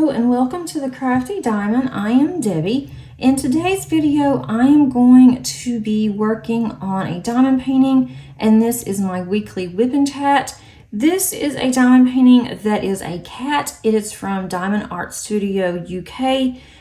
Hello and welcome to the Crafty Diamond. I am Debbie. In today's video, I am going to be working on a diamond painting, and this is my weekly WIP and Chat. This is a diamond painting that is a cat. It is from Diamond Art Studio UK,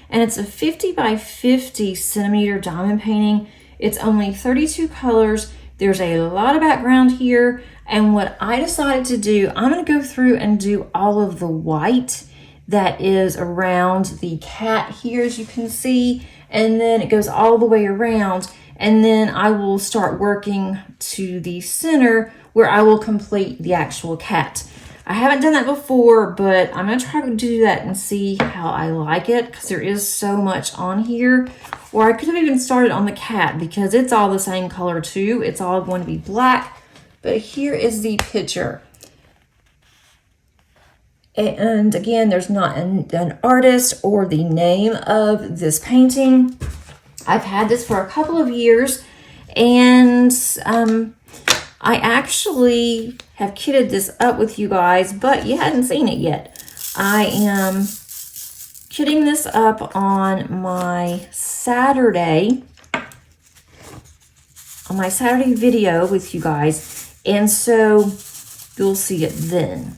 and it's a 50 by 50 centimeter diamond painting. It's only 32 colors. There's a lot of background here, and what I decided to do, I'm going to go through and do all of the white that is around the cat here, as you can see, and then it goes all the way around, and then I will start working to the center where I will complete the actual cat. I haven't done that before, but I'm going to try to do that and see how I like it, because there is so much on here. Or I could have even started on the cat because it's all the same color too. It's all going to be black. But here is the picture. And again, there's not an artist or the name of this painting. I've had this for a couple of years, and I actually have kitted this up with you guys, but you hadn't seen it yet. I am kitting this up on my Saturday video with you guys, and so you'll see it then.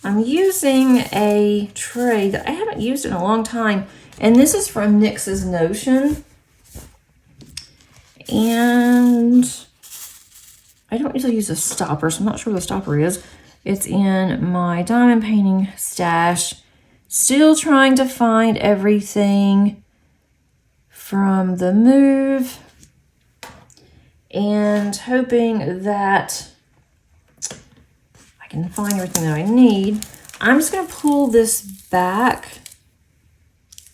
I'm using a tray that I haven't used in a long time, and this is from Nyx's Notion. And I don't usually use a stopper, so I'm not sure where the stopper is. It's in my diamond painting stash. Still trying to find everything from the move, and hoping that I can find everything that I need. I'm just going to pull this back.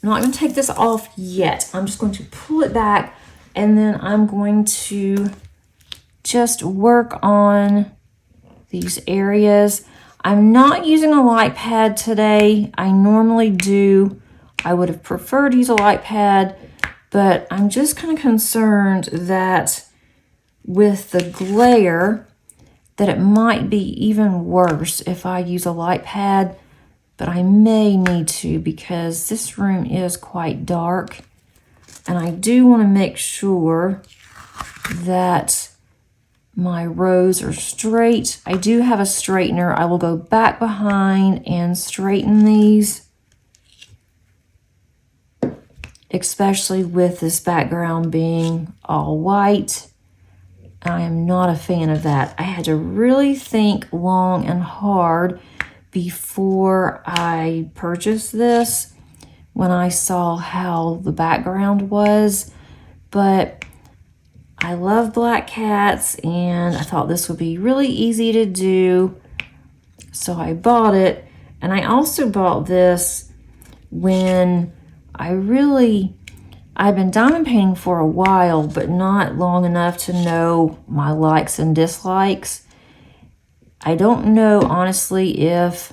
I'm not going to take this off yet. I'm just going to pull it back, and then I'm going to just work on these areas. I'm not using a light pad today. I normally do. I would have preferred to use a light pad, but I'm just kind of concerned that with the glare, that it might be even worse if I use a light pad, but I may need to because this room is quite dark, and I do want to make sure that my rows are straight. I do have a straightener. I will go back behind and straighten these, especially with this background being all white. I am not a fan of that. I had to really think long and hard before I purchased this when I saw how the background was, but I love black cats, and I thought this would be really easy to do, so I bought it. And I also bought this when I've been diamond painting for a while, but not long enough to know my likes and dislikes. I don't know, honestly, if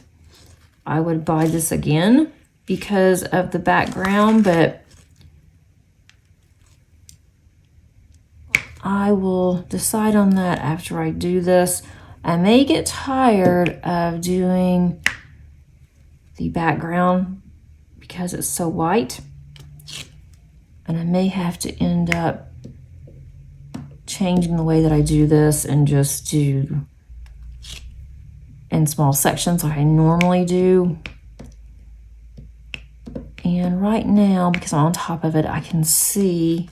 I would buy this again because of the background, but I will decide on that after I do this. I may get tired of doing the background because it's so white, and I may have to end up changing the way that I do this and just do in small sections like I normally do. And right now, because I'm on top of it, I can see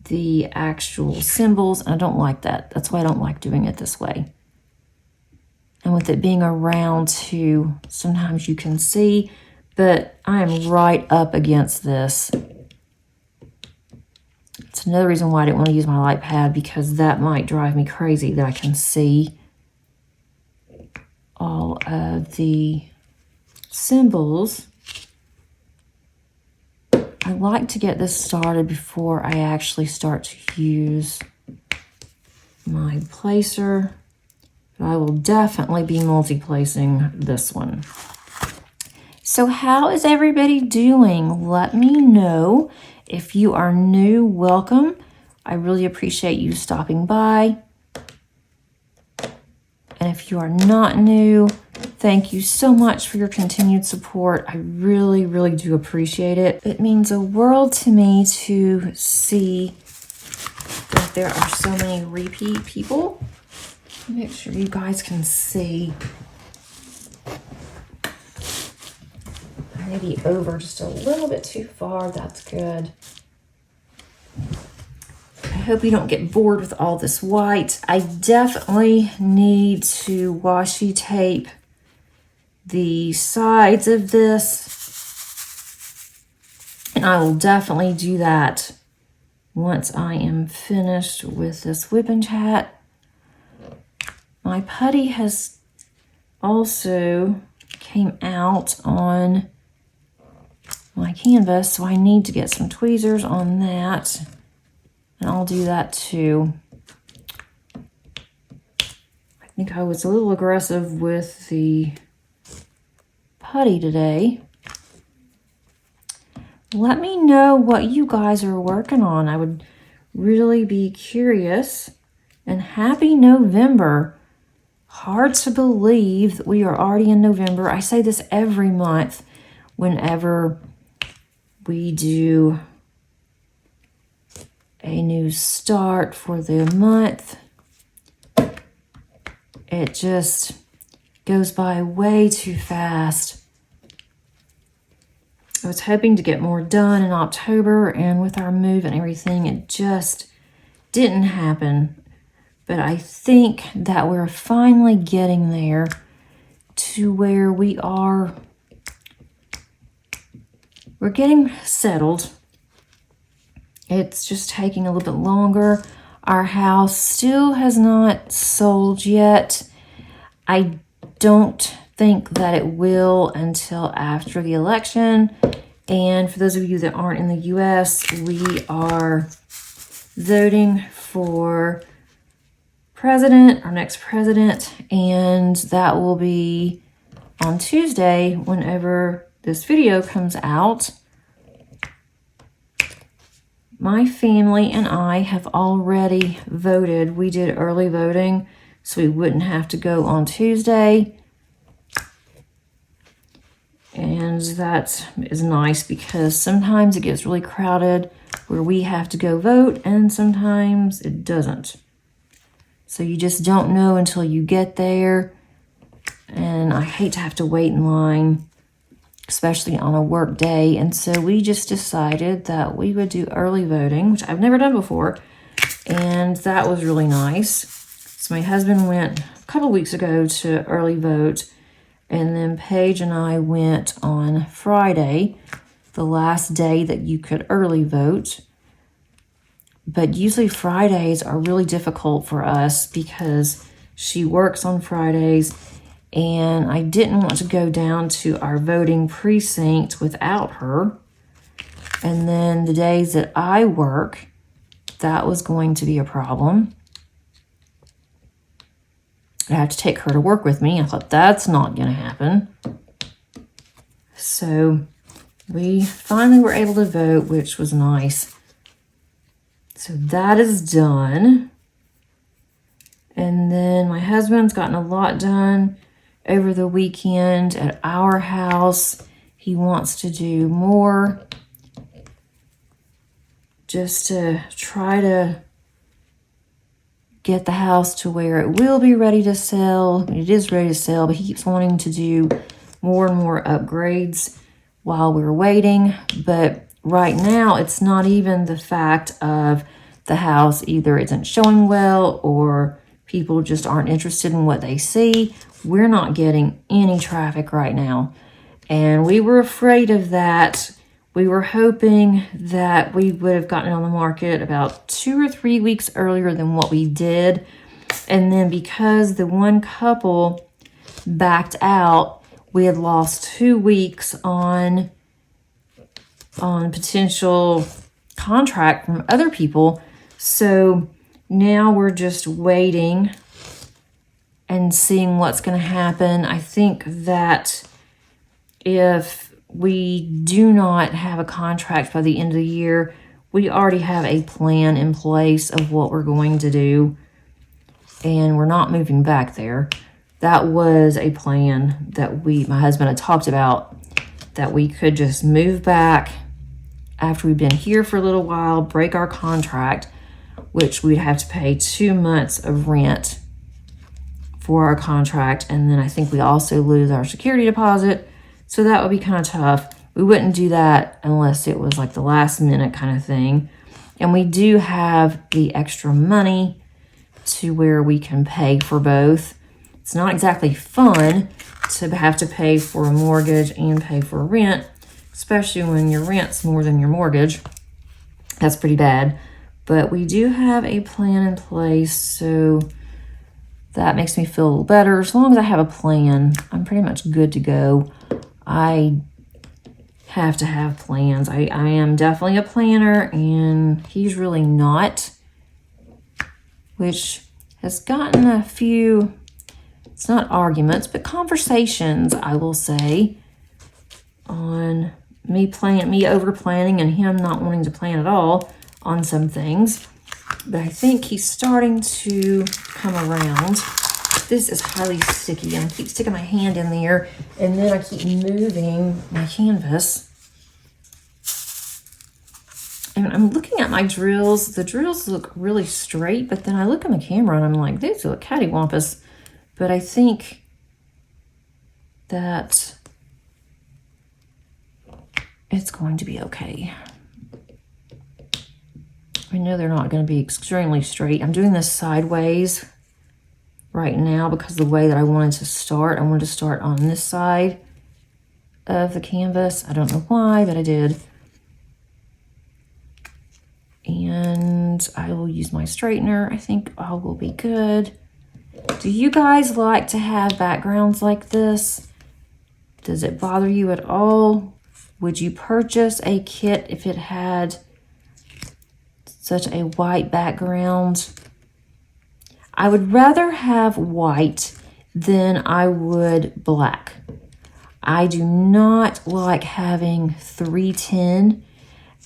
the actual symbols, and I don't like that. That's why I don't like doing it this way. And with it being around too, sometimes you can see, but I am right up against this. It's another reason why I didn't want to use my light pad, because that might drive me crazy that I can see all of the symbols. I like to get this started before I actually start to use my placer, but I will definitely be multi-placing this one. So how is everybody doing? Let me know. If you are new, welcome. I really appreciate you stopping by. And if you are not new, Thank you so much for your continued support. I really, really do appreciate it. It means a world to me to see that there are so many repeat people. Make sure you guys can see. Maybe over just a little bit too far. That's good. I hope you don't get bored with all this white. I definitely need to washi tape the sides of this, and I will definitely do that once I am finished with this WIP and Chat. My putty has also came out on my canvas, so I need to get some tweezers on that, and I'll do that too. I think I was a little aggressive with the putty today. Let me know what you guys are working on. I would really be curious. And happy November. Hard to believe that we are already in November. I say this every month whenever we do a new start for the month. It just goes by way too fast. I was hoping to get more done in October, and with our move and everything, it just didn't happen. But I think that we're finally getting there to where we're getting settled. It's just taking a little bit longer. Our house still has not sold yet. I don't think that it will until after the election. And for those of you that aren't in the US, we are voting for president, our next president, and that will be on Tuesday whenever this video comes out. My family and I have already voted. We did early voting so we wouldn't have to go on Tuesday. And that is nice because sometimes it gets really crowded where we have to go vote and sometimes it doesn't. So you just don't know until you get there. And I hate to have to wait in line, especially on a work day. And so we just decided that we would do early voting, which I've never done before. And that was really nice. So my husband went a couple weeks ago to early vote. And then Paige and I went on Friday, the last day that you could early vote. But usually Fridays are really difficult for us because she works on Fridays, and I didn't want to go down to our voting precinct without her. And then the days that I work, that was going to be a problem. I have to take her to work with me. I thought that's not going to happen. So we finally were able to vote, which was nice. So that is done. And then my husband's gotten a lot done over the weekend at our house. He wants to do more just to try to get the house to where it will be ready to sell. It is ready to sell, but he keeps wanting to do more and more upgrades while we're waiting. But right now, it's not even the fact of the house either isn't showing well or people just aren't interested in what they see. We're not getting any traffic right now. And we were afraid of that. We were hoping that we would have gotten it on the market about 2 or 3 weeks earlier than what we did. And then because the one couple backed out, we had lost 2 weeks on potential contract from other people. So now we're just waiting and seeing what's going to happen. I think that if we do not have a contract by the end of the year, we already have a plan in place of what we're going to do, and we're not moving back there. that was a plan that my husband had talked about, that we could just move back after we've been here for a little while, break our contract, which we'd have to pay 2 months of rent for our contract. And then I think we also lose our security deposit. So that would be kind of tough. We wouldn't do that unless it was like the last minute kind of thing. And we do have the extra money to where we can pay for both. It's not exactly fun to have to pay for a mortgage and pay for rent, especially when your rent's more than your mortgage. That's pretty bad. But we do have a plan in place, so that makes me feel a little better. As long as I have a plan, I'm pretty much good to go. I have to have plans. I am definitely a planner, and he's really not, which has gotten a few, it's not arguments, but conversations, I will say, on me over planning and him not wanting to plan at all on some things. But I think he's starting to come around. This is highly sticky. I keep sticking my hand in there, and then I keep moving my canvas. And I'm looking at my drills. The drills look really straight, but then I look in the camera and I'm like, these look cattywampus. But I think that it's going to be okay. I know they're not going to be extremely straight. I'm doing this sideways right now because the way that I wanted to start on this side of the canvas. I don't know why, but I did. And I will use my straightener. I think all will be good. Do you guys like to have backgrounds like this? Does it bother you at all? Would you purchase a kit if it had such a white background? I would rather have white than I would black. I do not like having 310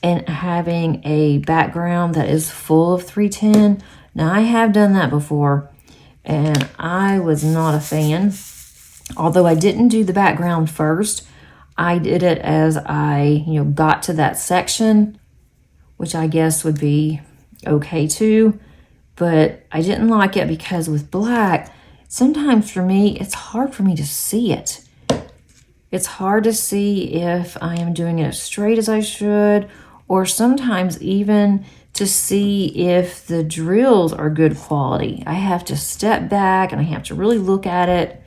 and having a background that is full of 310. Now, I have done that before, and I was not a fan. Although I didn't do the background first, I did it as I, got to that section, which I guess would be okay too. But I didn't like it because with black, sometimes for me, it's hard for me to see it. It's hard to see if I am doing it as straight as I should, or sometimes even to see if the drills are good quality. I have to step back and I have to really look at it.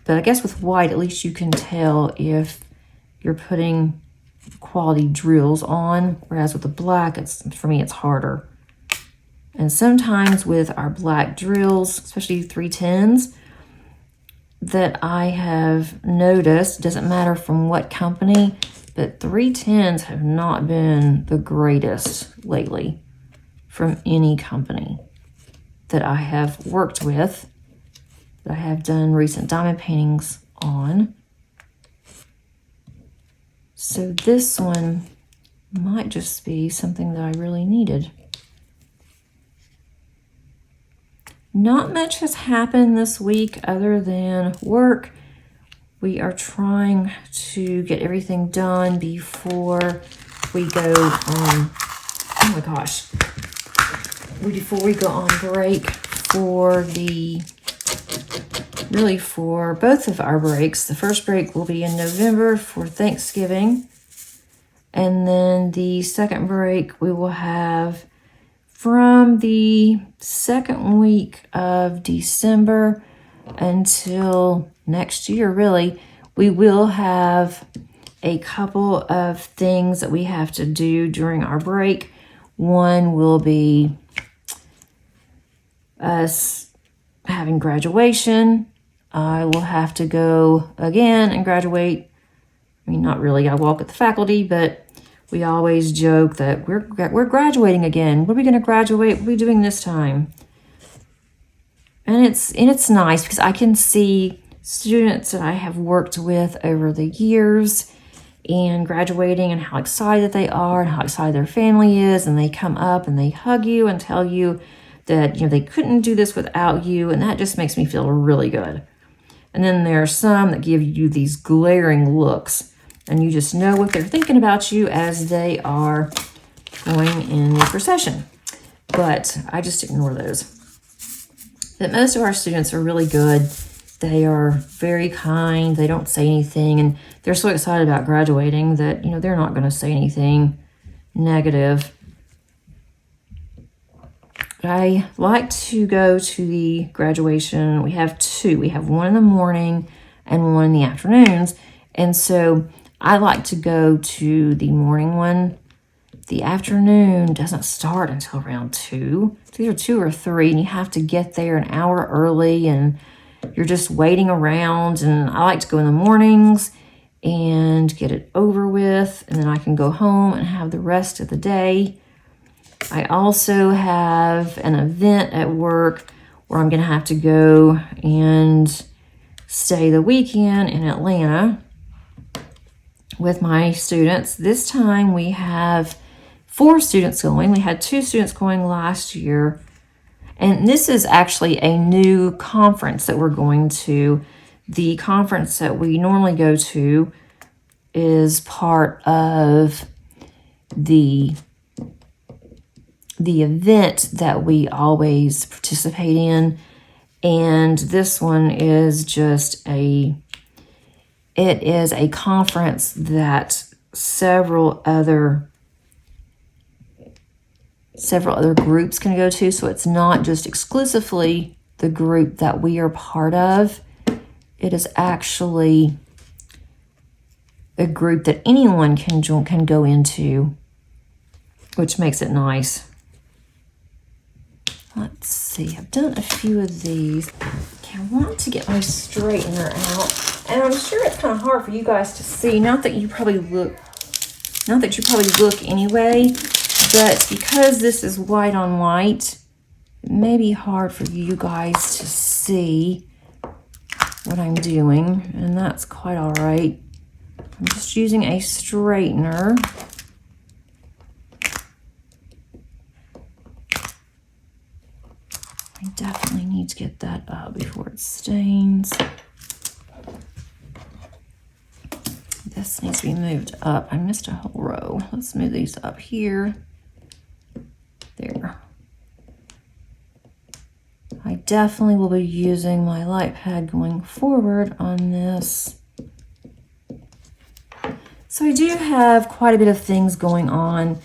But I guess with white, at least you can tell if you're putting quality drills on, whereas with the black, for me, it's harder. And sometimes with our black drills, especially 310s, that I have noticed, doesn't matter from what company, but 310s have not been the greatest lately from any company that I have worked with, that I have done recent diamond paintings on. So this one might just be something that I really needed. Not much has happened this week other than work. We are trying to get everything done before we go on, before we go on break for for both of our breaks. The first break will be in November for Thanksgiving. And then the second break we will have from the second week of December until next year, really. We will have a couple of things that we have to do during our break. One will be us having graduation. I will have to go again and graduate. I mean, not really. I walk with the faculty, but we always joke that we're graduating again. What are we going to graduate? What are we doing this time? And it's nice because I can see students that I have worked with over the years and graduating and how excited they are and how excited their family is. And they come up and they hug you and tell you that, they couldn't do this without you, and that just makes me feel really good. And then there are some that give you these glaring looks, and you just know what they're thinking about you as they are going in the procession. But I just ignore those. But most of our students are really good. They are very kind. They don't say anything, and they're so excited about graduating that, they're not going to say anything negative. But I like to go to the graduation. We have two. We have one in the morning and one in the afternoons. And so I like to go to the morning one. The afternoon doesn't start until around 2. It's either 2 or 3, and you have to get there an hour early, and you're just waiting around. And I like to go in the mornings and get it over with, and then I can go home and have the rest of the day. I also have an event at work where I'm going to have to go and stay the weekend in Atlanta with my students. This time we have 4 students going. We had 2 students going last year. And this is actually a new conference that we're going to. The conference that we normally go to is part of the event that we always participate in. And this one is just it is a conference that several other groups can go to. So it's not just exclusively the group that we are part of. It is actually a group that anyone can go into, which makes it nice. Let's see, I've done a few of these. Okay, I want to get my straightener out, and I'm sure it's kind of hard for you guys to see. Not that you probably look anyway, but because this is white on white, it may be hard for you guys to see what I'm doing, and that's quite all right. I'm just using a straightener. I definitely need to get that up before it stains. This needs to be moved up. I missed a whole row. Let's move these up here. There. I definitely will be using my light pad going forward on this. So I do have quite a bit of things going on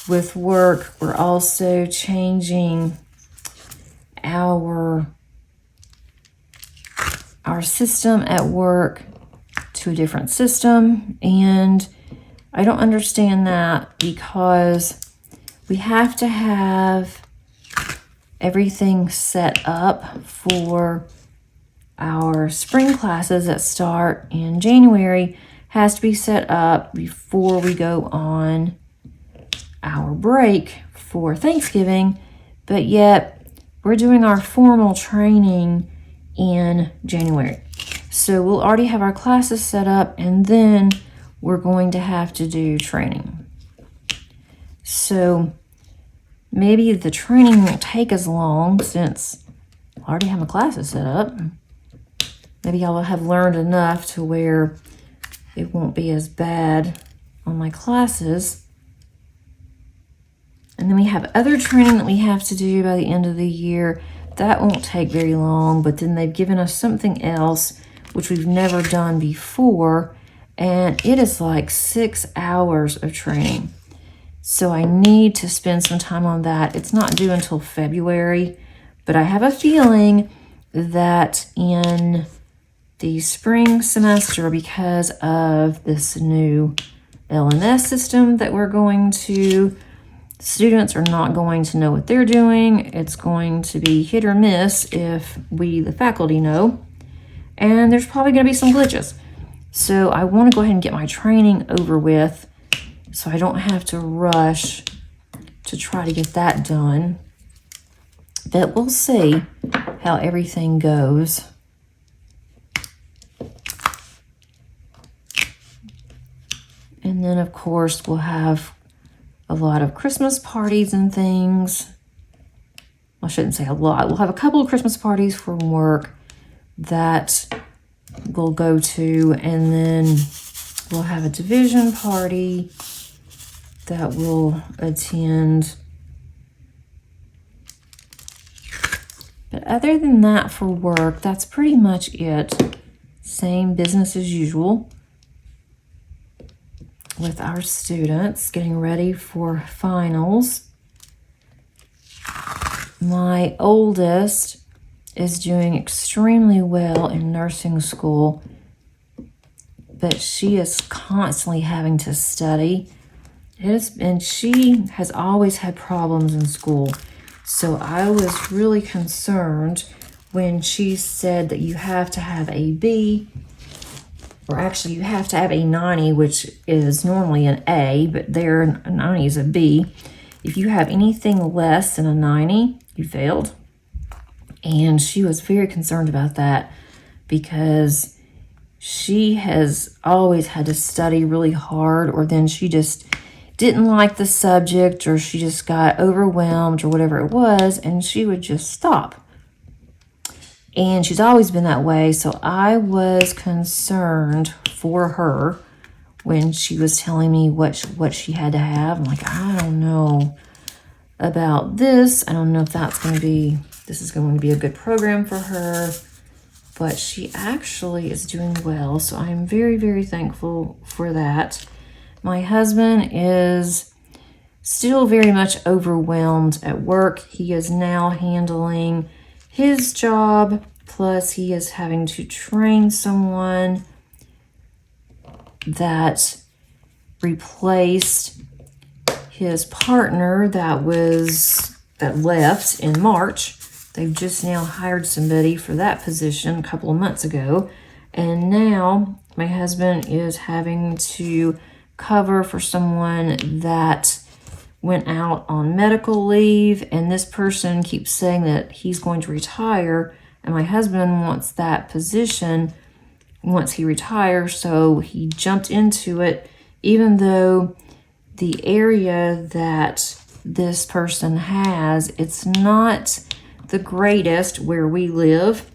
with work. We're also changing our system at work to a different system, and I don't understand that because we have to have everything set up for our spring classes that start in January. Has to be set up before we go on our break for Thanksgiving, but yet we're doing our formal training in January. So we'll already have our classes set up, and then we're going to have to do training. So maybe the training won't take as long since I already have my classes set up. Maybe I'll have learned enough to where it won't be as bad on my classes. And then we have other training that we have to do by the end of the year. That won't take very long, but then they've given us something else, which we've never done before, and it is like 6 hours of training. So I need to spend some time on that. It's not due until February, but I have a feeling that in the spring semester, because of this new LMS system that we're going to, students are not going to know what they're doing. It's going to be hit or miss if we, the faculty, know. And there's probably going to be some glitches. So I want to go ahead and get my training over with so I don't have to rush to try to get that done. But we'll see how everything goes. And then, of course, we'll have a lot of Christmas parties and things. I shouldn't say a lot. We'll have a couple of Christmas parties for work that we'll go to, and then we'll have a division party that we'll attend. But other than that for work, that's pretty much it. Same business as usual with our students getting ready for finals. My oldest is doing extremely well in nursing school, but she is constantly having to study. And she has always had problems in school. So I was really concerned when she said that you have to have a B, or actually you have to have a 90, which is normally an A, but there a 90 is a B. If you have anything less than a 90, you failed. And she was very concerned about that because she has always had to study really hard, or then she just didn't like the subject, or she just got overwhelmed or whatever it was, and she would just stop. And she's always been that way, so I was concerned for her when she was telling me what she had to have. I'm like, I don't know about this. I don't know if this is going to be a good program for her. But she actually is doing well, so I'm very, very thankful for that. My husband is still very much overwhelmed at work. He is now handling his job, plus he is having to train someone that replaced his partner that left in March. They've just now hired somebody for that position a couple of months ago. And now my husband is having to cover for someone that went out on medical leave. And this person keeps saying that he's going to retire. And my husband wants that position once he retires. So he jumped into it, even though the area that this person has, it's not the greatest where we live.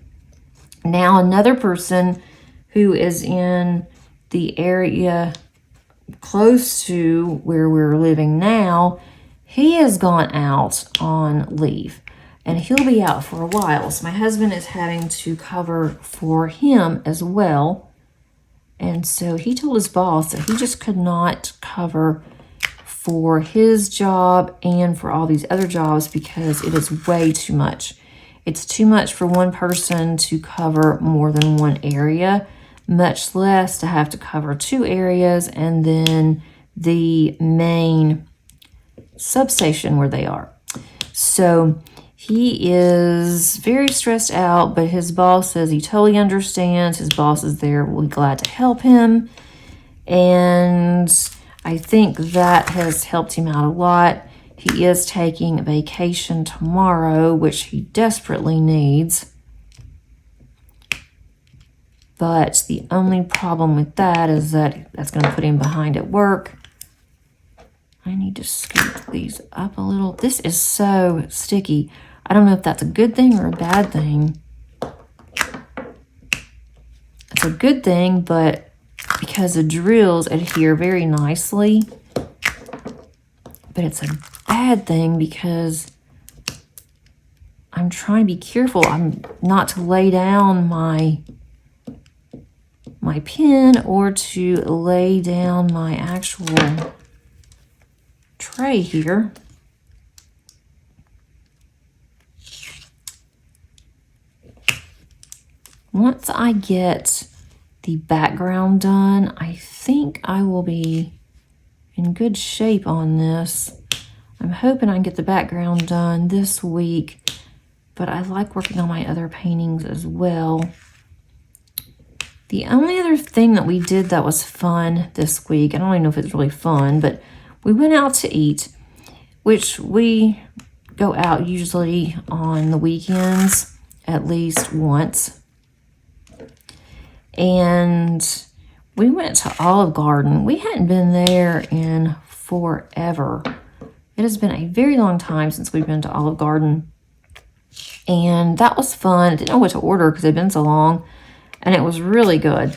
Now another person who is in the area close to where we're living now, he has gone out on leave and he'll be out for a while. So my husband is having to cover for him as well. And so he told his boss that he just could not cover for his job and for all these other jobs because it is way too much. It's too much for one person to cover more than one area, much less to have to cover two areas and then the main substation where they are. So he is very stressed out, but his boss says he totally understands. His boss is there, will be glad to help him. And I think that has helped him out a lot. He is taking a vacation tomorrow, which he desperately needs. But the only problem with that is that that's going to put him behind at work. I need to scoop these up a little. This is so sticky. I don't know if that's a good thing or a bad thing. It's a good thing, but because the drills adhere very nicely. But it's a bad thing because I'm trying to be careful. I'm not to lay down my pen or to lay down my actual tray here. Once I get the background done, I think I will be in good shape on this. I'm hoping I can get the background done this week, but I like working on my other paintings as well. The only other thing that we did that was fun this week, I don't even know if it's really fun, but we went out to eat, which we go out usually on the weekends at least once. And we went to Olive Garden. We hadn't been there in forever. It has been a very long time since we've been to Olive Garden. And that was fun. I didn't know what to order because it had been so long. And it was really good.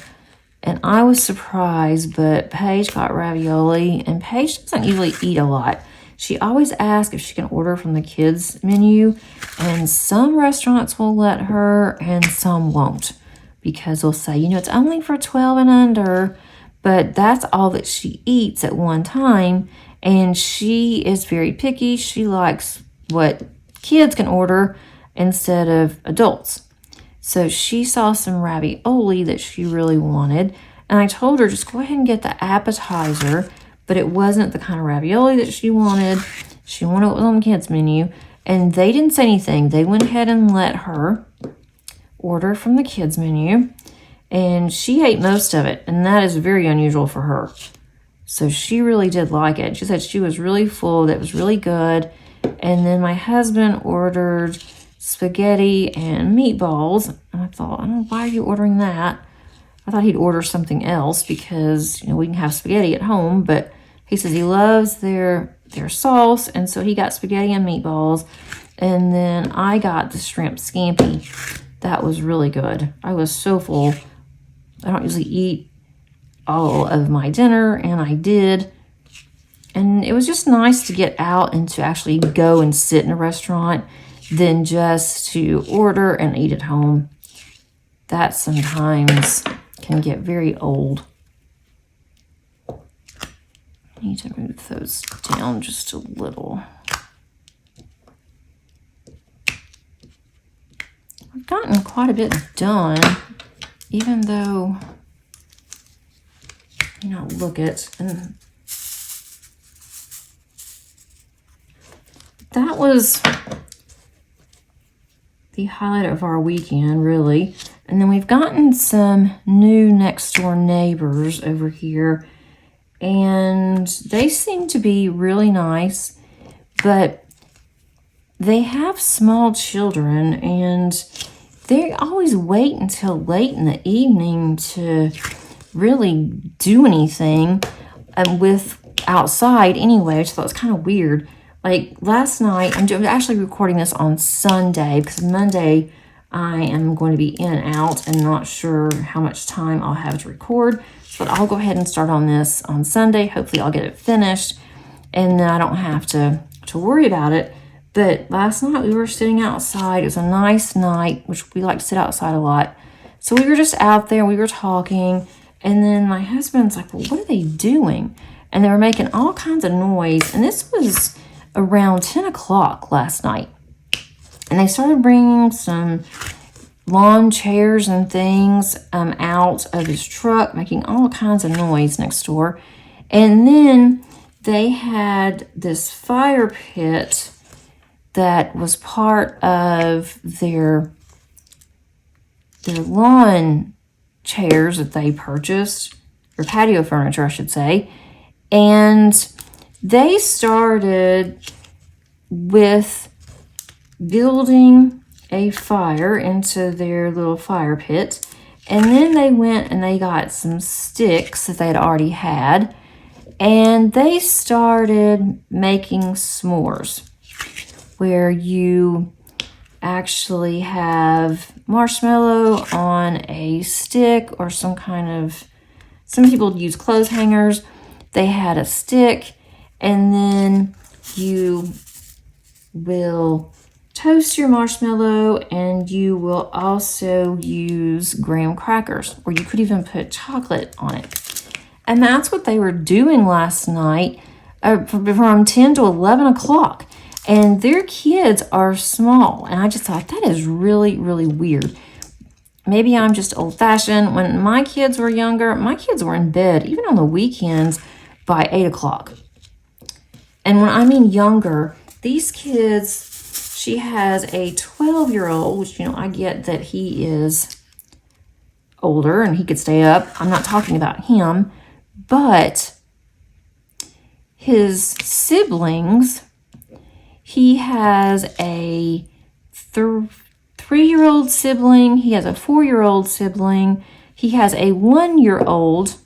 And I was surprised, but Paige got ravioli. And Paige doesn't usually eat a lot. She always asks if she can order from the kids menu. And some restaurants will let her and some won't. Because they'll say, you know, it's only for 12 and under. But that's all that she eats at one time. And she is very picky. She likes what kids can order instead of adults. So she saw some ravioli that she really wanted. And I told her, just go ahead and get the appetizer. But it wasn't the kind of ravioli that she wanted. She wanted what was on the kids' menu. And they didn't say anything. They went ahead and let her order from the kids' menu. And she ate most of it. And that is very unusual for her. So she really did like it. She said she was really full. That was really good. And then my husband ordered spaghetti and meatballs. And I thought, I don't know, why are you ordering that? I thought he'd order something else because, you know, we can have spaghetti at home. But he says he loves their sauce. And so he got spaghetti and meatballs. And then I got the shrimp scampi. That was really good. I was so full. I don't usually eat all of my dinner, and I did. And it was just nice to get out and to actually go and sit in a restaurant than just to order and eat at home. That sometimes can get very old. I need to move those down just a little. I've gotten quite a bit done, even though, you know, look at, and that was the highlight of our weekend, really. And then we've gotten some new next door neighbors over here, and they seem to be really nice, but they have small children, and they always wait until late in the evening to really do anything with outside anyway, so it's kind of weird. Like last night, I'm actually recording this on Sunday because Monday I am going to be in and out and not sure how much time I'll have to record. But I'll go ahead and start on this on Sunday. Hopefully I'll get it finished and then I don't have to worry about it. But last night we were sitting outside. It was a nice night, which we like to sit outside a lot. So we were just out there, we were talking, and then my husband's like, well, what are they doing? And they were making all kinds of noise. And this was around 10 o'clock last night. And they started bringing some lawn chairs and things out of his truck, making all kinds of noise next door. And then they had this fire pit that was part of their lawn chairs that they purchased, or patio furniture, I should say. And they started with building a fire into their little fire pit. And then they went and they got some sticks that they'd already had. And they started making s'mores, where you actually have marshmallow on a stick or some people use clothes hangers. They had a stick, and then you will toast your marshmallow, and you will also use graham crackers, or you could even put chocolate on it. And that's what they were doing last night from 10 to 11 o'clock. And their kids are small. And I just thought, that is really, really weird. Maybe I'm just old-fashioned. When my kids were younger, my kids were in bed, even on the weekends, by 8 o'clock. And when I mean younger, these kids, she has a 12-year-old, which, you know, I get that he is older and he could stay up. I'm not talking about him. But his siblings, he has a 3-year-old sibling. He has a 4-year-old sibling. He has a 1-year-old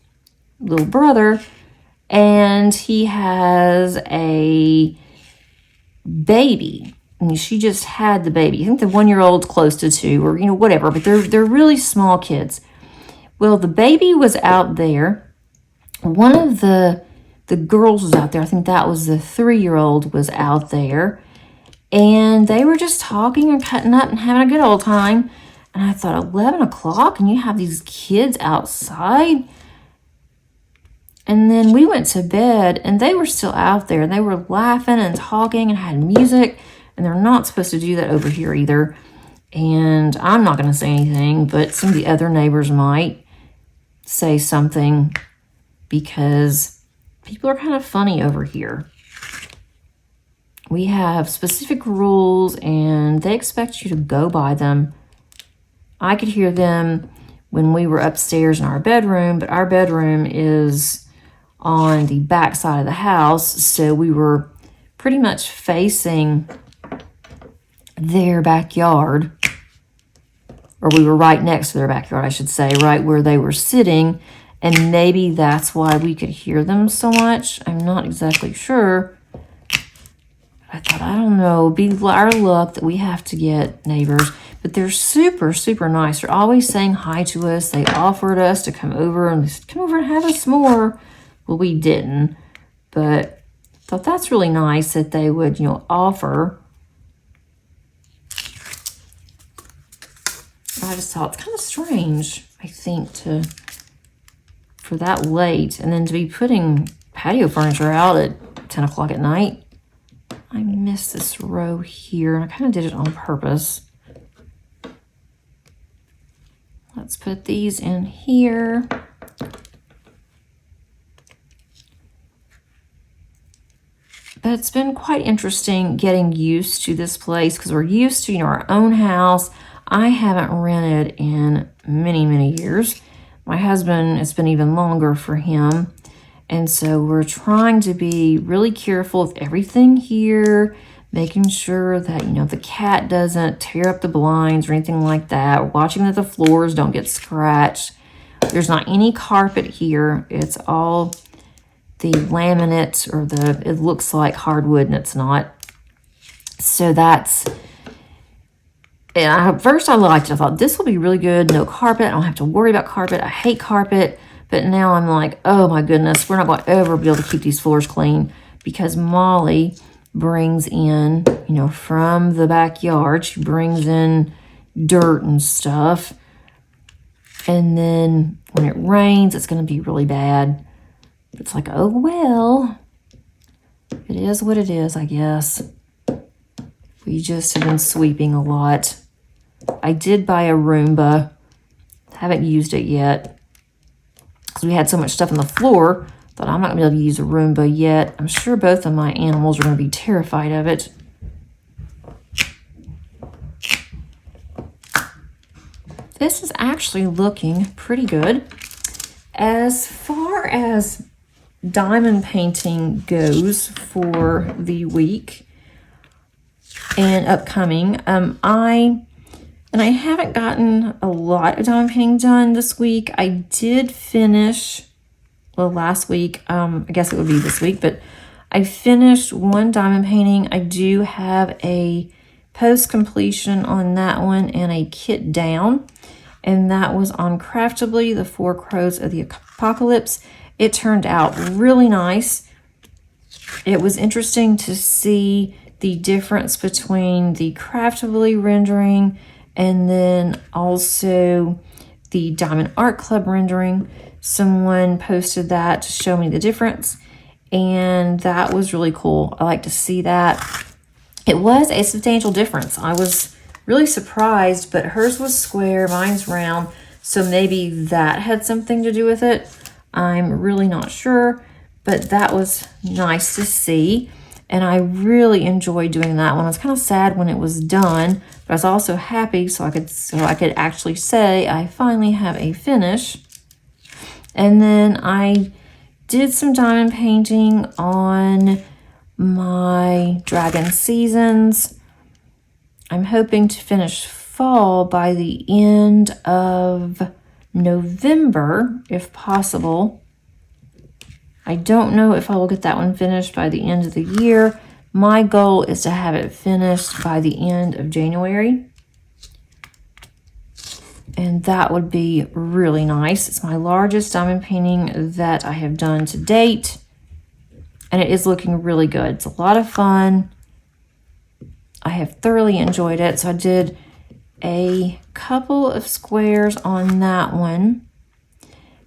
little brother. And he has a baby. mean, she just had the baby. I think the 1-year-old's close to 2 or, whatever, but they're really small kids. Well, the baby was out there. One of the girls was out there. I think that was the 3-year-old was out there. And they were just talking and cutting up and having a good old time. And I thought, 11 o'clock and you have these kids outside? And then we went to bed and they were still out there. And they were laughing and talking and had music. And they're not supposed to do that over here either. And I'm not going to say anything, but some of the other neighbors might say something because people are kind of funny over here. We have specific rules and they expect you to go by them. I could hear them when we were upstairs in our bedroom, but our bedroom is on the back side of the house, so we were pretty much facing their backyard, or we were right next to their backyard, I should say, right where they were sitting, and maybe that's why we could hear them so much. I'm not exactly sure. I thought, I don't know, it'd be our luck that we have to get neighbors. But they're super, super nice. They're always saying hi to us. They offered us to come over and they said, come over and have a s'more. Well, we didn't. But I thought that's really nice that they would, offer. I just thought it's kind of strange, I think, for that late. And then to be putting patio furniture out at 10 o'clock at night. I missed this row here, and I kind of did it on purpose. Let's put these in here. But it's been quite interesting getting used to this place because we're used to, our own house. I haven't rented in many, many years. My husband, it's been even longer for him. And so we're trying to be really careful with everything here, making sure that, the cat doesn't tear up the blinds or anything like that. We're watching that the floors don't get scratched. There's not any carpet here. It's all the laminate or it looks like hardwood and it's not. So that's, and at first I liked it. I thought this will be really good. No carpet. I don't have to worry about carpet. I hate carpet. But now I'm like, oh my goodness, we're not going to ever be able to keep these floors clean because Molly brings in, from the backyard, she brings in dirt and stuff. And then when it rains, it's going to be really bad. It's like, oh, well, it is what it is, I guess. We just have been sweeping a lot. I did buy a Roomba. Haven't used it yet. Because we had so much stuff on the floor, thought I'm not going to be able to use a Roomba yet. I'm sure both of my animals are going to be terrified of it. This is actually looking pretty good. As far as diamond painting goes for the week and upcoming, I haven't gotten a lot of diamond painting done this week. I did finish, last week, I guess it would be this week, but I finished one diamond painting. I do have a post-completion on that one and a kit down, and that was on Craftably, the 4 Crows of the Apocalypse. It turned out really nice. It was interesting to see the difference between the Craftably rendering and then also the Diamond Art Club rendering. Someone posted that to show me the difference, and that was really cool. I like to see that. It was a substantial difference. I was really surprised, but hers was square, mine's round, so maybe that had something to do with it. I'm really not sure, but that was nice to see. And I really enjoyed doing that one. I was kind of sad when it was done, but I was also happy so I could actually say I finally have a finish. And then I did some diamond painting on my Dragon Seasons. I'm hoping to finish fall by the end of November, if possible. I don't know if I will get that one finished by the end of the year, My goal is to have it finished by the end of January. And that would be really nice. It's my largest diamond painting that I have done to date. And it is looking really good. It's a lot of fun. I have thoroughly enjoyed it. So I did a couple of squares on that one.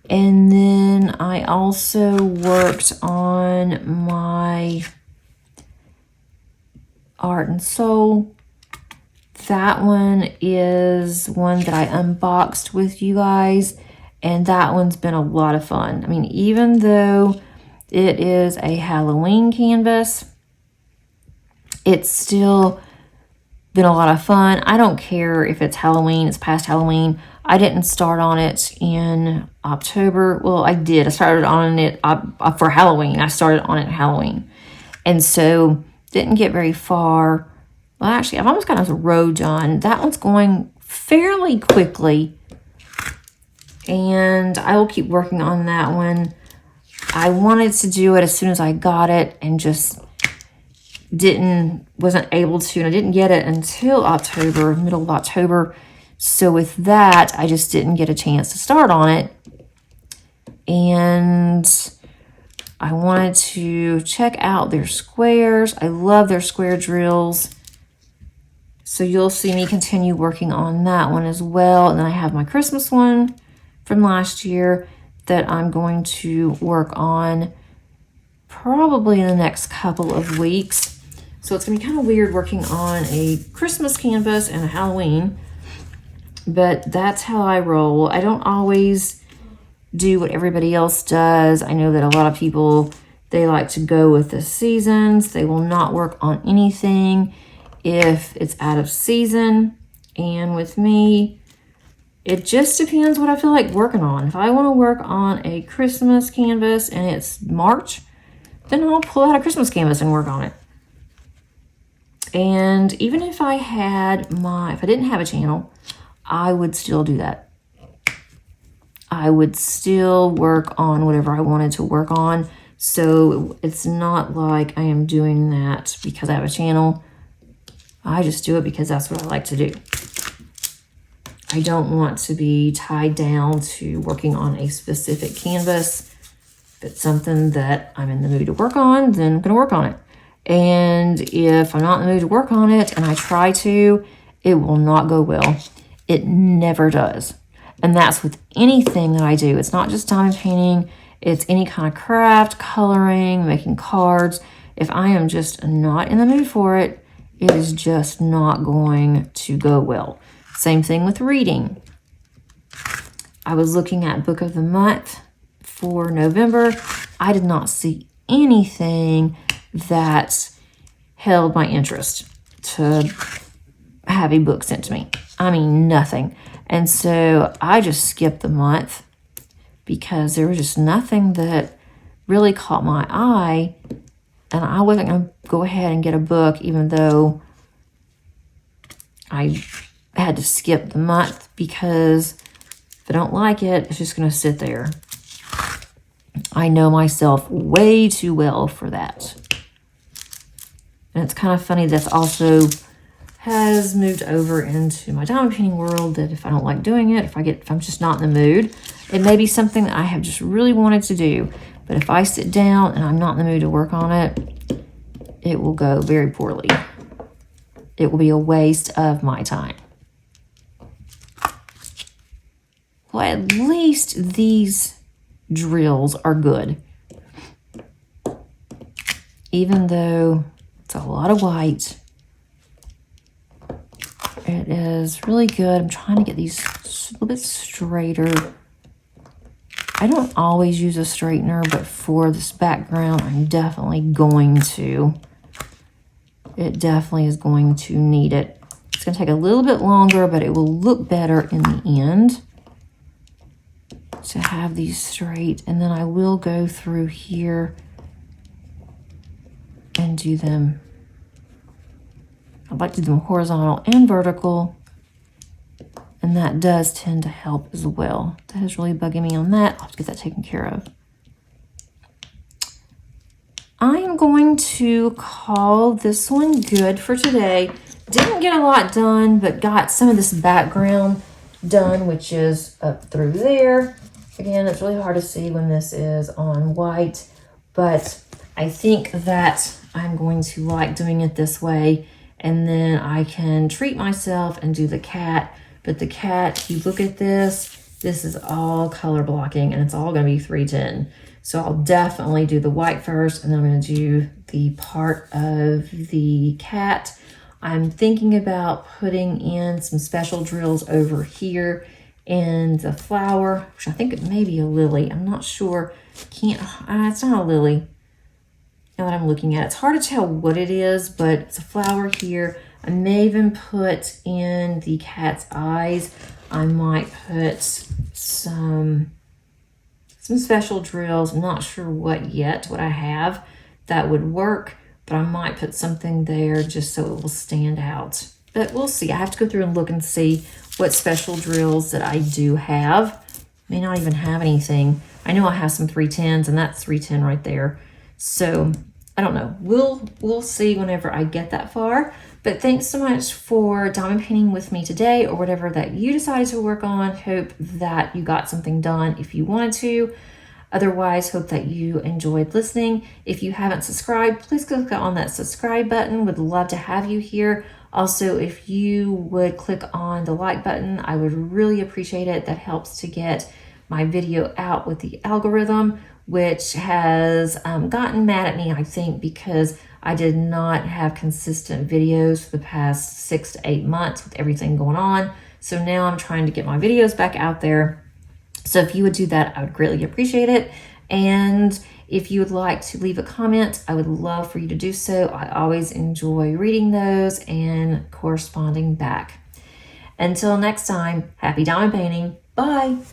And then I also worked on my Art and Soul. That one is one that I unboxed with you guys, and that one's been a lot of fun. I mean, even though it is a Halloween canvas, it's still been a lot of fun. I don't care if it's Halloween, it's past Halloween. I didn't start on it in October. Well, I did. I started on it for Halloween. I started on it Halloween. And so didn't get very far. Well, actually, I've almost got a row done. That one's going fairly quickly. And I will keep working on that one. I wanted to do it as soon as I got it and just wasn't able to. And I didn't get it until October, middle of October. So with that, I just didn't get a chance to start on it. And I wanted to check out their squares. I love their square drills. So you'll see me continue working on that one as well. And then I have my Christmas one from last year that I'm going to work on probably in the next couple of weeks. So it's going to be kind of weird working on a Christmas canvas and a Halloween, but that's how I roll. I don't always do what everybody else does. I know that a lot of people, they like to go with the seasons. They will not work on anything if it's out of season. And with me, it just depends what I feel like working on. If I want to work on a Christmas canvas and it's March, then I'll pull out a Christmas canvas and work on it. And even if I didn't have a channel, I would still do that. I would still work on whatever I wanted to work on. So it's not like I am doing that because I have a channel. I just do it because that's what I like to do. I don't want to be tied down to working on a specific canvas. If it's something that I'm in the mood to work on, then I'm going to work on it. And if I'm not in the mood to work on it and I try to, it will not go well. It never does. And that's with anything that I do. It's not just diamond painting. It's any kind of craft, coloring, making cards. If I am just not in the mood for it, it is just not going to go well. Same thing with reading. I was looking at Book of the Month for November. I did not see anything that held my interest to have a book sent to me. I mean, nothing. And so I just skipped the month because there was just nothing that really caught my eye. And I wasn't going to go ahead and get a book, even though I had to skip the month, because if I don't like it, it's just going to sit there. I know myself way too well for that. And it's kind of funny that's also has moved over into my diamond painting world, that if I don't like doing it, if I'm just not in the mood, it may be something that I have just really wanted to do. But if I sit down and I'm not in the mood to work on it, it will go very poorly. It will be a waste of my time. Well, at least these drills are good. Even though it's a lot of white, it is really good. I'm trying to get these a little bit straighter. I don't always use a straightener, but for this background, I'm definitely going to. It definitely is going to need it. It's going to take a little bit longer, but it will look better in the end to have these straight. And then I will go through here and do them. I'd like to do them horizontal and vertical. And that does tend to help as well. That is really bugging me on that. I'll have to get that taken care of. I am going to call this one good for today. Didn't get a lot done, but got some of this background done, which is up through there. Again, it's really hard to see when this is on white, but I think that I'm going to like doing it this way, and then I can treat myself and do the cat. But the cat, if you look at this is all color blocking, and it's all going to be 310. So I'll definitely do the white first, and then I'm going to do the part of the cat. I'm thinking about putting in some special drills over here and the flower, which I think it may be a lily. I'm not sure. It's not a lily. Now that I'm looking at it, it's hard to tell what it is, but it's a flower here. I may even put in the cat's eyes. I might put some special drills. I'm not sure what I have that would work, but I might put something there just so it will stand out. But we'll see. I have to go through and look and see what special drills that I do have. May not even have anything. I know I have some 310s, and that's 310 right there. So I don't know. We'll see whenever I get that far. But thanks so much for diamond painting with me today, or whatever that you decided to work on. Hope that you got something done if you wanted to. Otherwise, hope that you enjoyed listening. If you haven't subscribed, please click on that subscribe button. Would love to have you here. Also, if you would click on the like button, I would really appreciate it. That helps to get my video out with the algorithm, which has gotten mad at me, I think, because I did not have consistent videos for the past 6 to 8 months with everything going on. So now I'm trying to get my videos back out there. So if you would do that, I would greatly appreciate it. And if you would like to leave a comment, I would love for you to do so. I always enjoy reading those and corresponding back. Until next time, happy diamond painting. Bye.